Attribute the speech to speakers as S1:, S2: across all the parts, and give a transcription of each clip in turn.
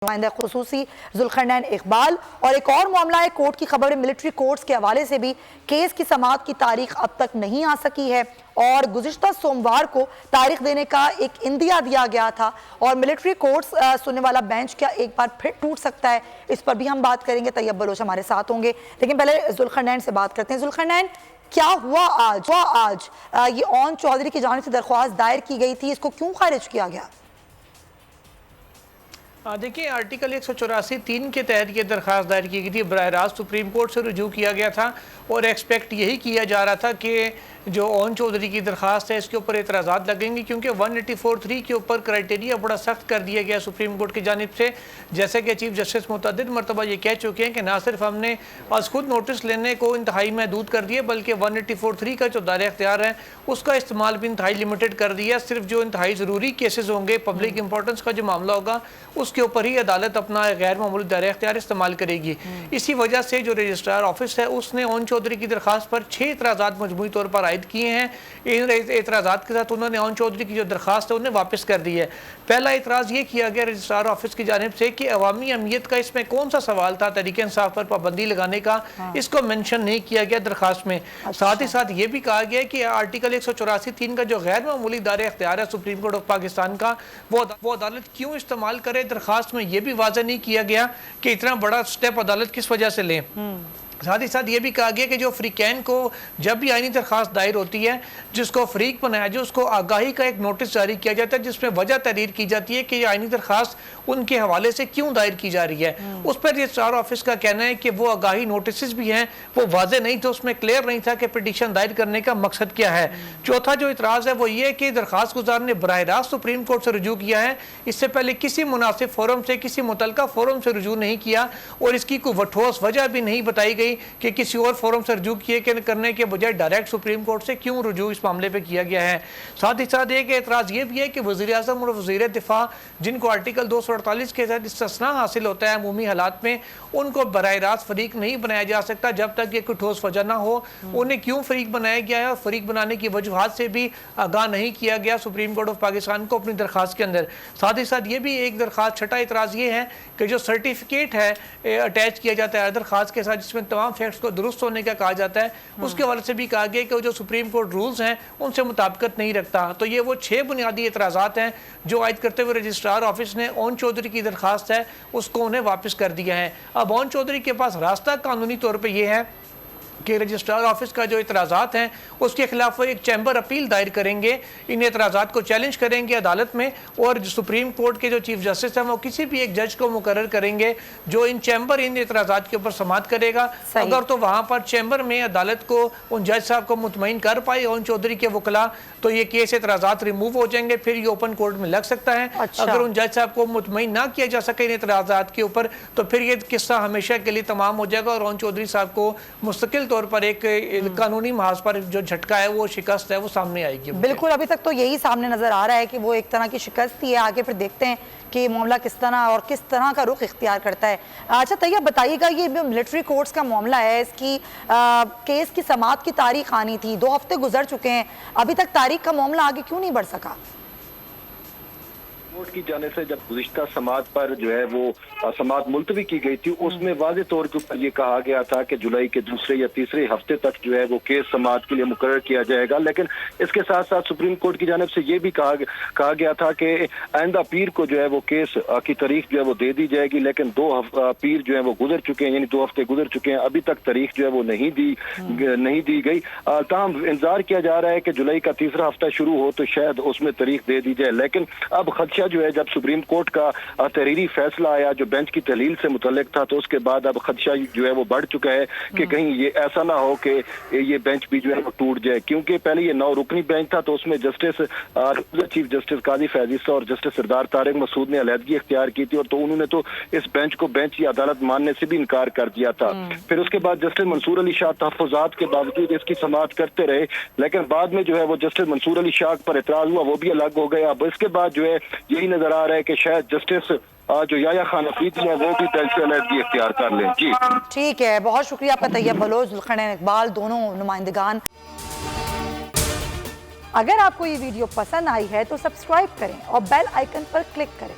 S1: नुमाइंदा खुसूसी जुल्करनैन इकबाल। और एक और मामला है कोर्ट की खबर, मिलिट्री कोर्ट्स के हवाले से भी केस की समाअत की तारीख अब तक नहीं आ सकी है और गुज़िश्ता सोमवार को तारीख देने का एक इंदिया दिया गया था और मिलिट्री कोर्ट्स सुनने वाला बेंच क्या एक बार फिर टूट सकता है, इस पर भी हम बात करेंगे। तैयब बलोच हमारे साथ होंगे, लेकिन पहले जुल्करनैन से बात करते हैं। जुल्करनैन, क्या हुआ आज ये ओन चौधरी की जानिब से दरख्वास्त दायर की गई थी, इसको क्यों खारिज किया गया?
S2: देखिए, आर्टिकल 184(3) के तहत ये दरख्वास्त दायर की गई थी, बराह रास्त सुप्रीम कोर्ट से रुजू किया गया था और एक्सपेक्ट यही किया जा रहा था कि जो ओन चौधरी की दरख्वास्त है इसके ऊपर एतराज़ात लगेंगे, क्योंकि 184(3) के ऊपर क्राइटेरिया बड़ा सख्त कर दिया गया सुप्रीम कोर्ट की जानिब से। जैसे कि चीफ जस्टिस मुतअद्दिद मरतबा ये कह चुके हैं कि ना सिर्फ हमने आज खुद नोटिस लेने को इंतहाई महदूद कर दिया, बल्कि 184(3) का जो दायरा इख्तियार है उसका इस्तेमाल भी इंतहाई लिमिटेड कर दिया। सिर्फ जो इंतहाई ज़रूरी केसेस होंगे, पब्लिक इंपॉर्टेंस का जो मामला होगा, उसके ऊपर ही अदालत अपना गैर मामूली दायरा इख्तियार इस्तेमाल करेगी। इसी वजह से जो रजिस्ट्रार ऑफिस है उसने ओन चौधरी की दरख्वास्त पर 6 एतराज़ात मजमूई तौर पर आयद किए हैं। इन एतराज़ात के साथ उन्होंने ओन चौधरी की जो दरख्वास्त है उन्हें वापस कर दी है। पहला एतराज़ ये किया गया रजिस्ट्रार ऑफिस की जानिब से कि अवामी अहमियत का इसमें कौन सा सवाल था तहरीक इंसाफ पर पाबंदी लगाने का, इसको मेंशन नहीं किया गया दरख्वास्त में। साथ ही साथ ये भी कहा गया कि आर्टिकल 184(3) का जो गैर मामूली दायरा इख्तियार है सुप्रीम कोर्ट ऑफ पाकिस्तान का, वो अदालत क्यों इस्तेमाल करे। दरख्वास्त में यह भी वाज़ह नहीं किया गया कि इतना बड़ा स्टेप अदालत किस वजह से ले। साथ ही साथ ये भी कहा गया कि जो फ्रीकैन को जब भी आईनी दरख्वास्त दायर होती है, जिसको फ्रीक बनाया जाए, उसको आगाही का एक नोटिस जारी किया जाता है जिसमें वजह तहरीर की जाती है कि ये आईनी दरख्वास्त उनके हवाले से क्यों दायर की जा रही है। उस पर रजिस्ट्रार ऑफिस का कहना है कि वो आगाही नोटिस भी हैं, वो वाज़ेह नहीं थे, उसमें क्लियर नहीं था कि पिटीशन दायर करने का मकसद क्या है। चौथा जो इतराज़ है वो ये कि दरख्वास्त गुजार ने बराह रास्त सुप्रीम कोर्ट से रुजू किया है, इससे पहले किसी मुनासिब फोरम से, किसी मुतलका फोरम से रुजू नहीं किया और इसकी कोई ठोस वजह भी नहीं बताई गई कि किसी और फोरम से रुजू किए करने के बजाय डायरेक्ट सुप्रीम कोर्ट से क्यों रुजू इस मामले पे किया गया है। साथ ही साथ एक एतराज़ ये भी है कि वज़ीर आज़म और वज़ीर दिफा, जिनको आर्टिकल 248 के तहत इस्तिस्ना हासिल होता है अमूमी हालात में, उनको बराह रास्त फरीक नहीं बनाया जा सकता जब तक ये कोई ठोस वजह ना हो। उन्हें क्यों फरीक बनाया गया है और फरीक बनाने की वजूहात से भी आगाह नहीं किया गया सुप्रीम कोर्ट ऑफ पाकिस्तान को अपनी दरख्वास्त के अंदर। साथ ही साथ ये भी एक दरख्वास्त, छठा एतराज़ ये है कि जो सर्टिफिकेट है अटैच किया जाता है दरख्वास्त के साथ, जिसमें तमाम फैक्ट्स को दुरुस्त होने का कहा जाता है, उसके हवाले से भी कहा गया कि जो सुप्रीम कोर्ट रूल्स हैं उनसे मुताबिकत नहीं रखता। तो ये वो 6 बुनियादी एतराज़ात हैं जो आयद करते हुए रजिस्ट्रार ऑफिस ने ओन चौधरी की दरख्वास्त है उसको उन्हें वापस कर दिया है। अब ओन चौधरी के पास रास्ता कानूनी तौर पर यह है कि रजिस्ट्रार ऑफिस का जो इतराज़ात हैं उसके खिलाफ वो एक चैम्बर अपील दायर करेंगे, इन इतराज़ात को चैलेंज करेंगे अदालत में और जो सुप्रीम कोर्ट के जो चीफ जस्टिस हैं वो किसी भी एक जज को मुकर्रर करेंगे जो इन चैम्बर इन इतराज़ात के ऊपर समाअत करेगा। अगर तो वहाँ पर चैम्बर में अदालत को उन जज साहब को मुतमईन कर पाए ओन चौधरी के वकला, तो ये केस इतराज़ात रिमूव हो जाएंगे, फिर ये ओपन कोर्ट में लग सकता है। अगर उन जज साहब को मुतमईन ना किया जा सके इन इतराज़ात के ऊपर, तो फिर ये किस्सा हमेशा के लिए तमाम हो जाएगा और ओन चौधरी साहब को मुस्तकिल तौर पर एक कानूनी महाज पर जो झटका है, वो शिकस्त है, वो सामने आएगी।
S1: बिल्कुल, अभी तक तो यही सामने नजर आ रहा है कि वो एक तरह की शिकस्त ही है। आगे फिर देखते हैं कि मामला किस तरह और किस तरह का रुख इख्तियार करता है। अच्छा तैयब बताइएगा, ये जो मिलिट्री कोर्ट्स का मामला है, इसकी केस की समाअत की तारीख आनी थी, 2 हफ्ते गुजर चुके हैं, अभी तक तारीख का मामला आगे क्यों नहीं बढ़ सका?
S3: कोर्ट की जाने से जब गुज़िश्ता समाअत पर जो है वो समाअत मुलतवी की गई थी, उसमें वाज़े तौर के ऊपर ये कहा गया था कि जुलाई के दूसरे या तीसरे हफ्ते तक जो है वो केस समाअत के लिए मुकर्रर किया जाएगा। लेकिन इसके साथ साथ सुप्रीम कोर्ट की जानिब से ये भी कहा गया था कि आइंदा पीर को जो है वो केस की तारीख जो है वो दे दी जाएगी, लेकिन 2 पीर जो है वो गुजर चुके हैं, यानी 2 हफ्ते गुजर चुके हैं, अभी तक तारीख जो है वो नहीं दी गई। ताहम इंतजार किया जा रहा है कि जुलाई का तीसरा हफ्ता शुरू हो तो शायद उसमें तारीख दे दी जाए। लेकिन अब खदशा जो है, जब सुप्रीम कोर्ट का तहरीरी फैसला आया जो बेंच की तहलील से मुतल्लिक था, तो उसके बाद अब खदशा जो है वो बढ़ चुका है कि कहीं ये ऐसा ना हो कि ये बेंच भी जो है वो टूट जाए। क्योंकि पहले ये 9 रुकनी बेंच था, तो उसमें जस्टिस चीफ जस्टिस काजी फैज ईसा और जस्टिस सरदार तारिक मसूद ने अलहदगी इख्तियार की थी और तो उन्होंने तो इस बेंच को बेंच या अदालत मानने से भी इनकार कर दिया था। फिर उसके बाद जस्टिस मंसूर अली शाह तहफ़्फ़ुज़ात के बावजूद इसकी समाअत करते रहे, लेकिन बाद में जो है वो जस्टिस मंसूर अली शाह पर एतराज़ हुआ, वो भी अलग हो गया। अब इसके बाद जो है यही नजर आ रहा है कि शायद जस्टिस जो याया खान अफरीदी है वो भी बेंच से अलहदगी इख्तियार कर लें। जी
S1: ठीक है, बहुत शुक्रिया आपका तैयब बलोच, जुल्करनैन इकबाल, दोनों नुमाइंदगान। अगर आपको ये वीडियो पसंद आई है तो सब्सक्राइब करें और बेल आइकन पर क्लिक करें।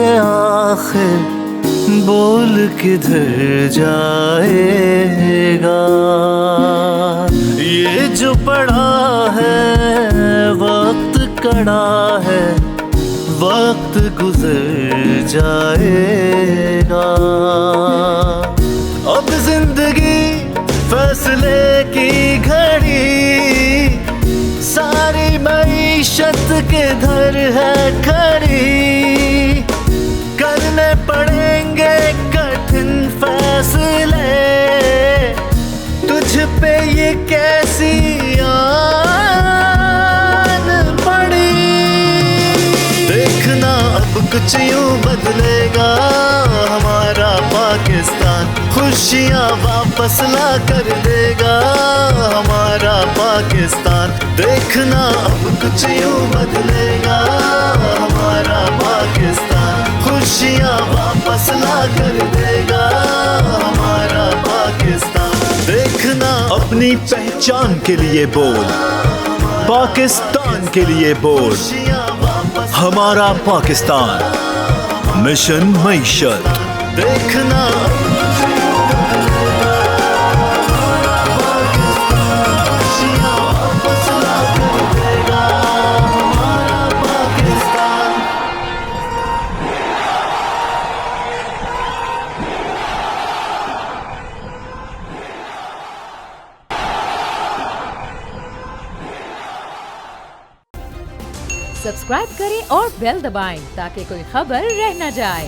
S4: के आखिर बोल किधर जाएगा। ये जो पड़ा है वक्त कड़ा है, वक्त गुजर जाएगा। अब जिंदगी फैसले की घड़ी, सारी मईशत किधर है खड़ी। करने पड़ेंगे कठिन फैसले, तुझ पे ये कैसी आन पड़ी। देखना अब कुछ यूं बदलेगा हमारा पाकिस्तान, खुशियाँ वापस ला कर देगा हमारा पाकिस्तान। देखना अब कुछ यूं बदलेगा हमारा पाकिस्तान, खुशियाँ वापस ला कर देगा हमारा पाकिस्तान। देखना अपनी पहचान के लिए बोल, पाकिस्तान के लिए बोल, हमारा पाकिस्तान मिशन मईशत। देखना
S5: सब्सक्राइब करें और बेल दबाएं ताकि कोई खबर रह न जाए।